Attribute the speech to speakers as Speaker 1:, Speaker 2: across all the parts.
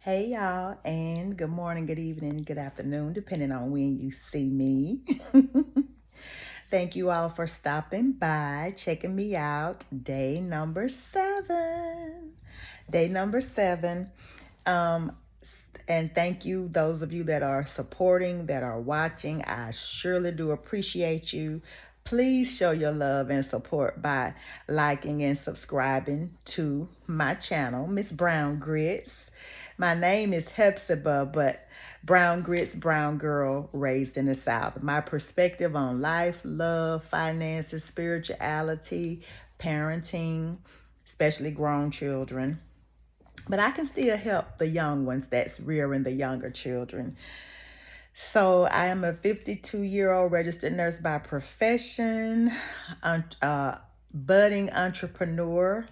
Speaker 1: Hey y'all, and good morning, good evening, good afternoon, depending on when you see me. Thank you all for stopping by, checking me out. Day number 7. Day number 7. Um, and thank you, those of you that are supporting, that are watching. I surely do appreciate you. Please show your love and support by liking and subscribing to my channel, Miss Brown Grits. My name is Hepzibah, but Brown Grits, brown girl raised in the South. My perspective on life, love, finances, spirituality, parenting, especially grown children. But I can still help the young ones that's rearing the younger children. So I am a 52-year-old registered nurse by profession, budding entrepreneur,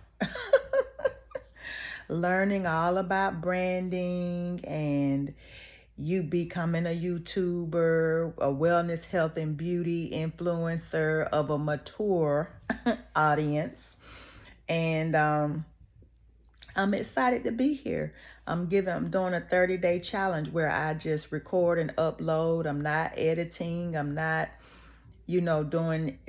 Speaker 1: learning all about branding and you becoming a YouTuber, a wellness, health, and beauty influencer of a mature audience. And I'm excited to be here. I'm doing a 30-day challenge where I just record and upload. I'm not editing. I'm not,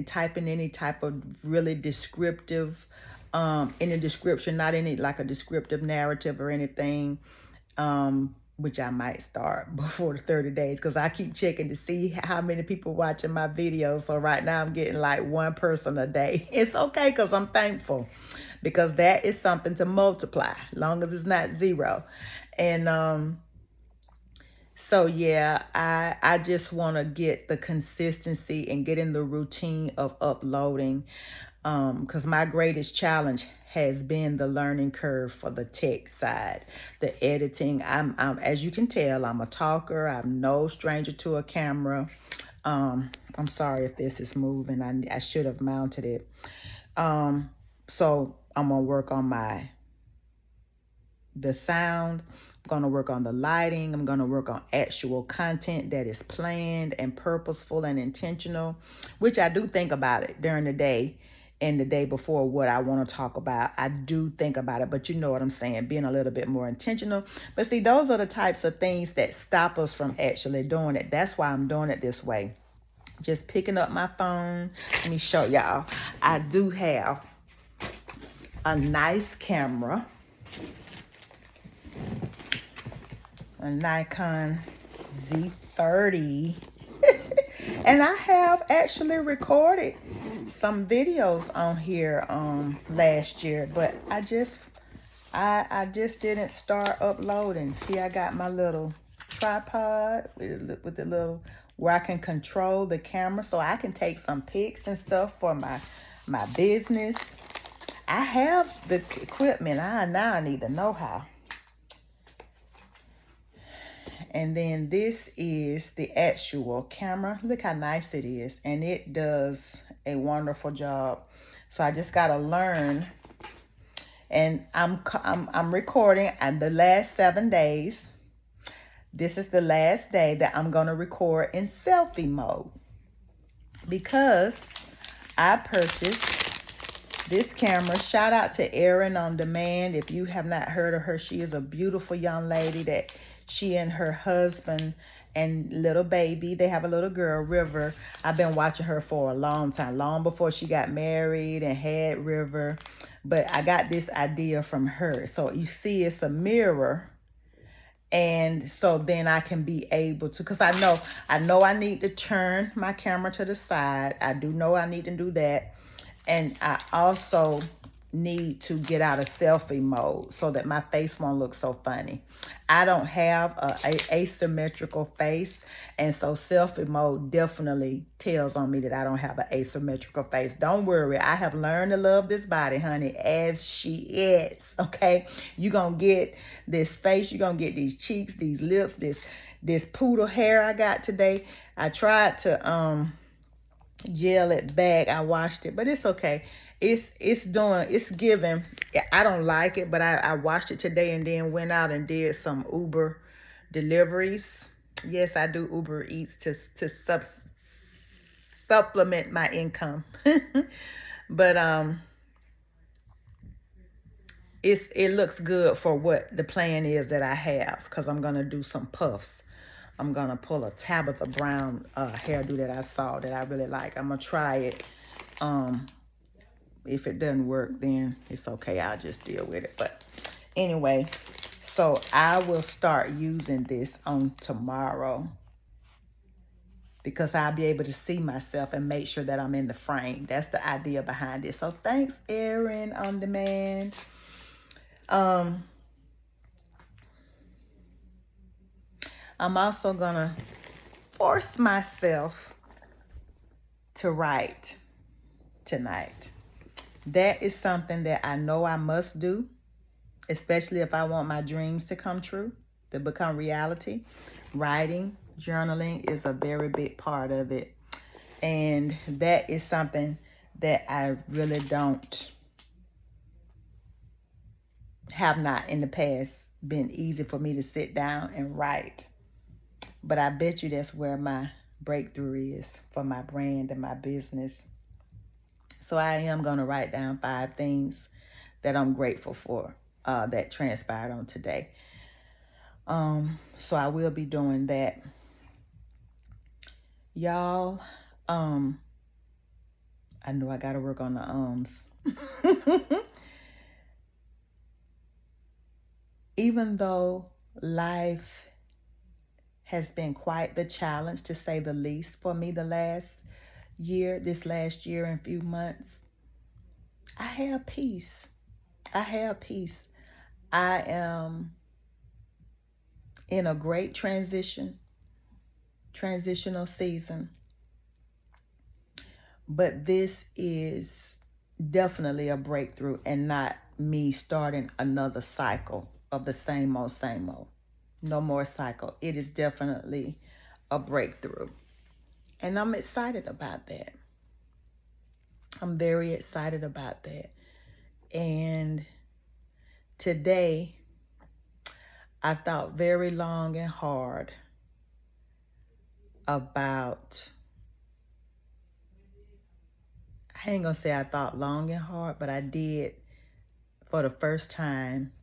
Speaker 1: typing any type of really descriptive, in a description, not any like a descriptive narrative or anything. Which I might start before the 30 days because I keep checking to see how many people watching my videos. So right now I'm getting like one person a day. It's okay because I'm thankful because that is something to multiply, long as it's not zero. And so yeah, I just want to get the consistency and get in the routine of uploading because my greatest challenge has been the learning curve for the tech side, the editing. I'm as you can tell, I'm a talker. I'm no stranger to a camera. I'm sorry if this is moving. I should have mounted it. So I'm gonna work on the sound. I'm going to work on the lighting. I'm going to work on actual content that is planned and purposeful and intentional, which I do think about it during the day and the day before what I want to talk about. I do think about it, but you know what I'm saying, being a little bit more intentional. But see, those are the types of things that stop us from actually doing it. That's why I'm doing it this way. Just picking up my phone. Let me show y'all. I do have a nice camera, a Nikon Z30. And I have actually recorded some videos on here last year, but I just didn't start uploading. See, I got my little tripod with the little where I can control the camera so I can take some pics and stuff for my business. I have the equipment. Now I need the know-how. And then this is the actual camera. Look how nice it is. And it does a wonderful job. So I just got to learn. And I'm recording and the last 7 days. This is the last day that I'm going to record in selfie mode. Because I purchased this camera. Shout out to Erin on Demand. If you have not heard of her, she is a beautiful young lady that she and her husband and little baby, they have a little girl, River. I've been watching her for a long time, long before she got married and had River. But I got this idea from her. So you see it's a mirror. And so then I can be able to, because I know I need to turn my camera to the side. I do know I need to do that. And I also need to get out of selfie mode so that my face won't look so funny. I don't have a asymmetrical face, and so selfie mode definitely tells on me that I don't have an asymmetrical face. Don't worry, I have learned to love this body, honey, as she is. Okay, you're gonna get this face, you're gonna get these cheeks, these lips, this poodle hair I got today. I tried to gel it back. I washed it, but it's okay. It's giving. I don't like it, but I washed it today and then went out and did some Uber deliveries. Yes, I do Uber Eats to supplement my income. But it looks good for what the plan is that I have, because I'm gonna do some puffs. I'm gonna pull a Tabitha Brown hairdo that I saw that I really like. I'm gonna try it. If it doesn't work, then it's okay. I'll just deal with it. But anyway, so I will start using this on tomorrow, because I'll be able to see myself and make sure that I'm in the frame. That's the idea behind it. So thanks, Erin on Demand. I'm also gonna force myself to write tonight. That is something that I know I must do, especially if I want my dreams to come true, to become reality. Writing, journaling is a very big part of it. And that is something that I really have not in the past been easy for me to sit down and write. But I bet you that's where my breakthrough is for my brand and my business. So I am going to write down 5 things that I'm grateful for that transpired on today. So I will be doing that. Y'all, I know I got to work on the Even though life has been quite the challenge, to say the least, for me this last year and few months, I have peace. I have peace. I am in a great transitional season, but this is definitely a breakthrough and not me starting another cycle of the same old, same old. No more cycle. It is definitely a breakthrough. And I'm excited about that. I'm very excited about that. And today, I thought very long and hard about, I ain't gonna say I thought long and hard, but I did for the first time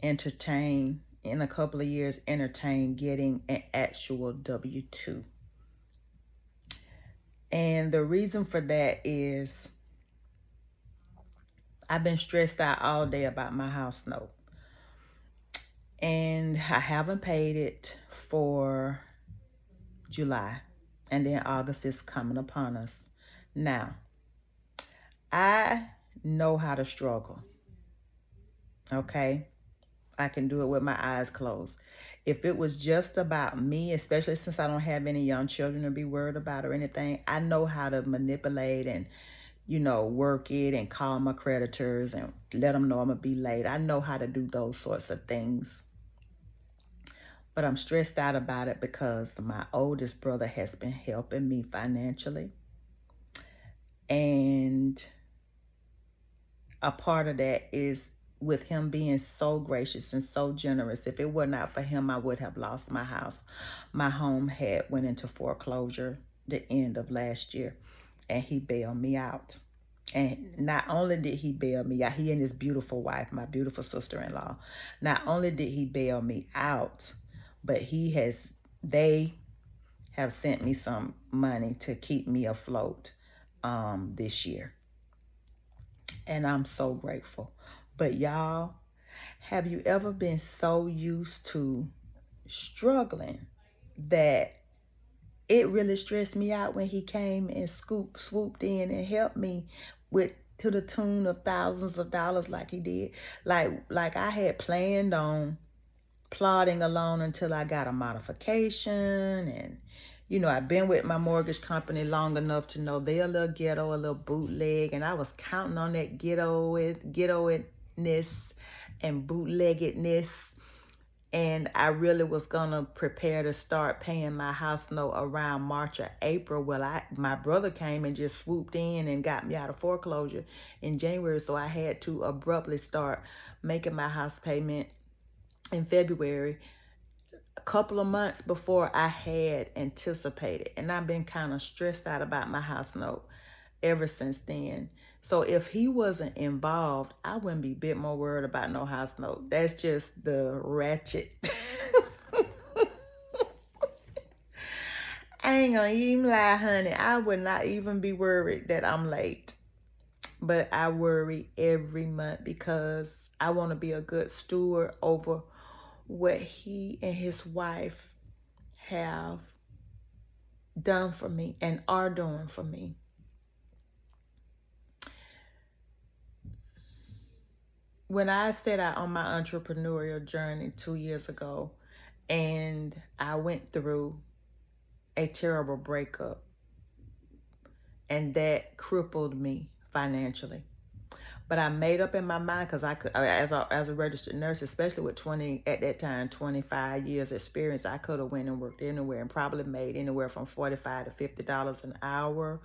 Speaker 1: entertain, in a couple of years, entertain getting an actual W-2. And the reason for that is I've been stressed out all day about my house note. And I haven't paid it for July. And then August is coming upon us. Now, I know how to struggle. Okay? I can do it with my eyes closed. If it was just about me, especially since I don't have any young children to be worried about or anything, I know how to manipulate and, work it and call my creditors and let them know I'm going to be late. I know how to do those sorts of things. But I'm stressed out about it because my oldest brother has been helping me financially. And a part of that is with him being so gracious and so generous. If it were not for him, I would have lost my house. My home had went into foreclosure the end of last year, and he bailed me out. And not only did he bail me out, he and his beautiful wife, my beautiful sister-in-law, not only did he bail me out, but they have sent me some money to keep me afloat this year. And I'm so grateful. But y'all, have you ever been so used to struggling that it really stressed me out when he came and swooped in and helped me with to the tune of thousands of dollars like he did? Like I had planned on plodding along until I got a modification. And I've been with my mortgage company long enough to know they're a little ghetto, a little bootleg, and I was counting on that ghetto-ness and bootleggedness. And I really was gonna prepare to start paying my house note around March or April. Well, my brother came and just swooped in and got me out of foreclosure in January, so I had to abruptly start making my house payment in February, a couple of months before I had anticipated. And I've been kind of stressed out about my house note ever since then. So if he wasn't involved, I wouldn't be a bit more worried about no house note. That's just the ratchet. I ain't gonna even lie, honey. I would not even be worried that I'm late. But I worry every month because I want to be a good steward over what he and his wife have done for me and are doing for me. When I set out on my entrepreneurial journey 2 years ago, and I went through a terrible breakup, and that crippled me financially. But I made up in my mind, because I could, as a registered nurse, especially with 20 at that time 25 years experience, I could have went and worked anywhere and probably made anywhere from $45 to $50 an hour,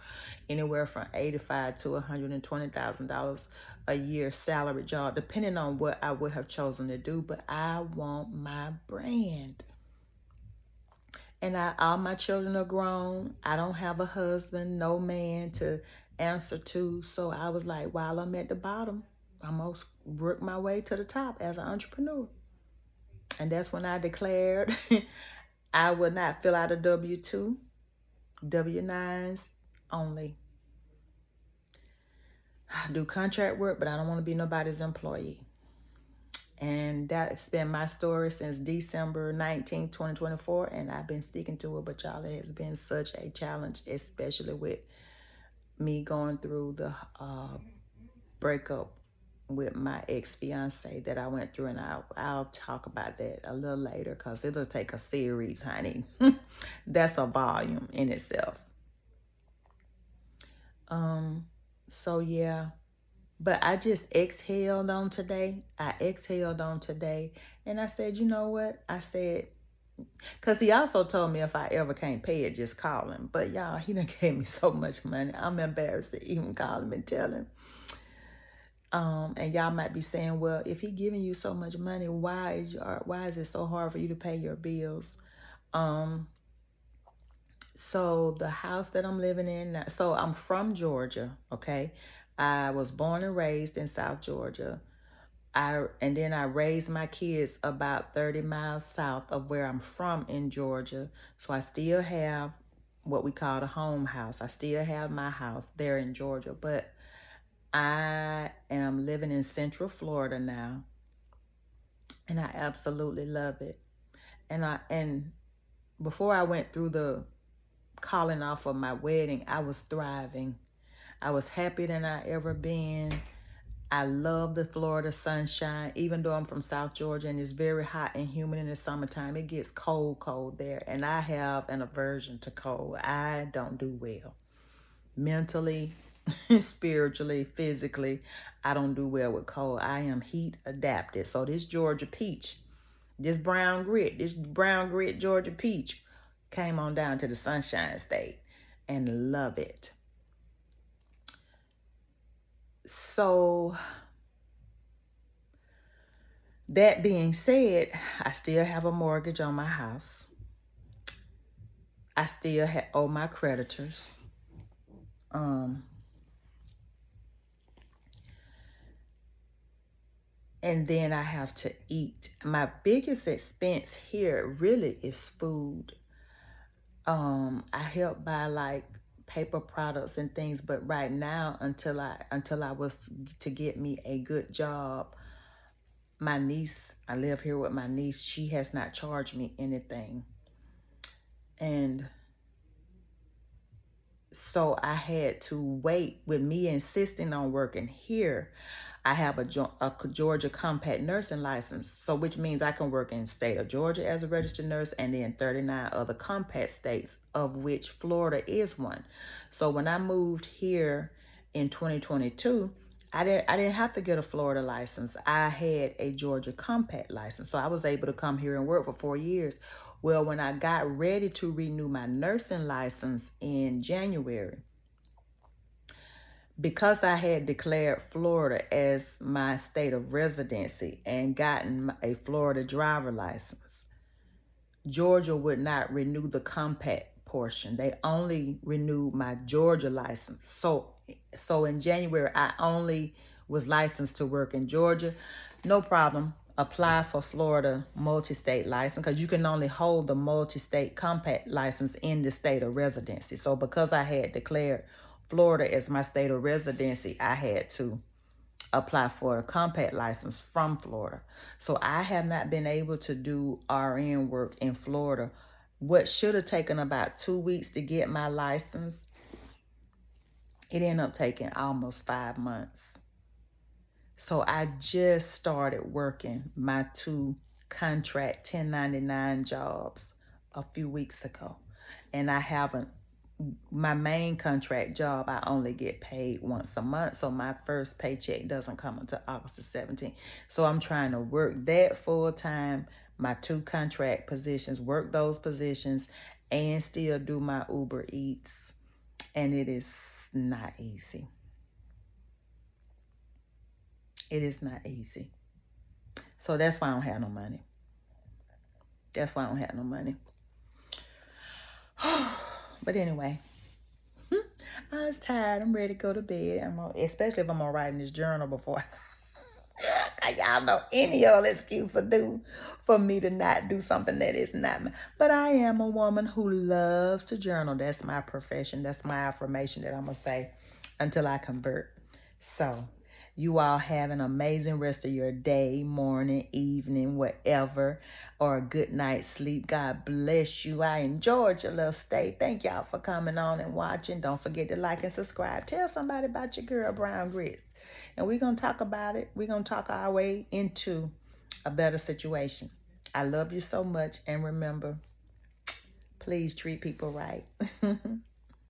Speaker 1: anywhere from $85 to $120,000 a year salary job, depending on what I would have chosen to do. But I want my brand. And all my children are grown. I don't have a husband, no man to answer to. So I was like, while I'm at the bottom, I'm going to work my way to the top as an entrepreneur. And that's when I declared I would not fill out a W-2, W-9s only. I do contract work, but I don't want to be nobody's employee. And that's been my story since December 19th, 2024. And I've been sticking to it, but y'all, it has been such a challenge, especially with me going through the breakup with my ex-fiance that I went through. And I'll talk about that a little later, because it'll take a series, honey. That's a volume in itself. So yeah. But I just exhaled on today. I exhaled on today. And I said, you know what? I said, because he also told me if I ever can't pay it, just call him. But y'all, he done gave me so much money. I'm embarrassed to even call him and tell him. And y'all might be saying, well, if he giving you so much money, why is it so hard for you to pay your bills? So the house that I'm living in now, so I'm from Georgia, okay? I was born and raised in South Georgia. And then I raised my kids about 30 miles south of where I'm from in Georgia. So I still have what we call the home house. I still have my house there in Georgia, but I am living in Central Florida now, and I absolutely love it. And before I went through the calling off of my wedding, I was thriving. I was happier than I ever been. I love the Florida sunshine, even though I'm from South Georgia and it's very hot and humid in the summertime. It gets cold there, and I have an aversion to cold. I don't do well. Mentally, spiritually, physically, I don't do well with cold. I am heat adapted. So this Georgia peach, this brown grit Georgia peach came on down to the Sunshine State and love it. So that being said, I still have a mortgage on my house. I still owe my creditors. And then I have to eat. My biggest expense here really is food. I help buy like paper products and things, but right now, until I was to get me a good job, my niece, I live here with my niece, she has not charged me anything. And so I had to wait. With me insisting on working here, I have a Georgia compact nursing license, so which means I can work in the state of Georgia as a registered nurse, and then 39 other compact states, of which Florida is one. So when I moved here in 2022, I didn't have to get a Florida license. I had a Georgia compact license, so I was able to come here and work for 4 years. Well, when I got ready to renew my nursing license in January, because I had declared Florida as my state of residency and gotten a Florida driver license, Georgia would not renew the compact portion. They only renewed my Georgia license. So So in January, I only was licensed to work in Georgia. No problem. Apply for Florida multi-state license because you can only hold the multi-state compact license in the state of residency. So because I had declared Florida as my state of residency, I had to apply for a compact license from Florida. So I have not been able to do RN work in Florida. What should have taken about 2 weeks to get my license, it ended up taking almost 5 months. So I just started working my 2 contract 1099 jobs a few weeks ago. And I haven't, my main contract job, I only get paid once a month. So my first paycheck doesn't come until August the 17th. So I'm trying to work that full time, my 2 contract positions, work those positions, and still do my Uber Eats. And it is not easy. It is not easy. So that's why I don't have no money. That's why I don't have no money. But anyway, I was tired. I'm ready to go to bed. Especially if I'm gonna write in this journal before. Y'all know any old excuse for me to not do something that is not me. But I am a woman who loves to journal. That's my profession. That's my affirmation that I'm gonna say until I convert. So you all have an amazing rest of your day, morning, evening, whatever, or a good night's sleep. God bless you. I enjoyed your little stay. Thank y'all for coming on and watching. Don't forget to like and subscribe. Tell somebody about your girl, Brown Grits. And we're going to talk about it. We're going to talk our way into a better situation. I love you so much. And remember, please treat people right.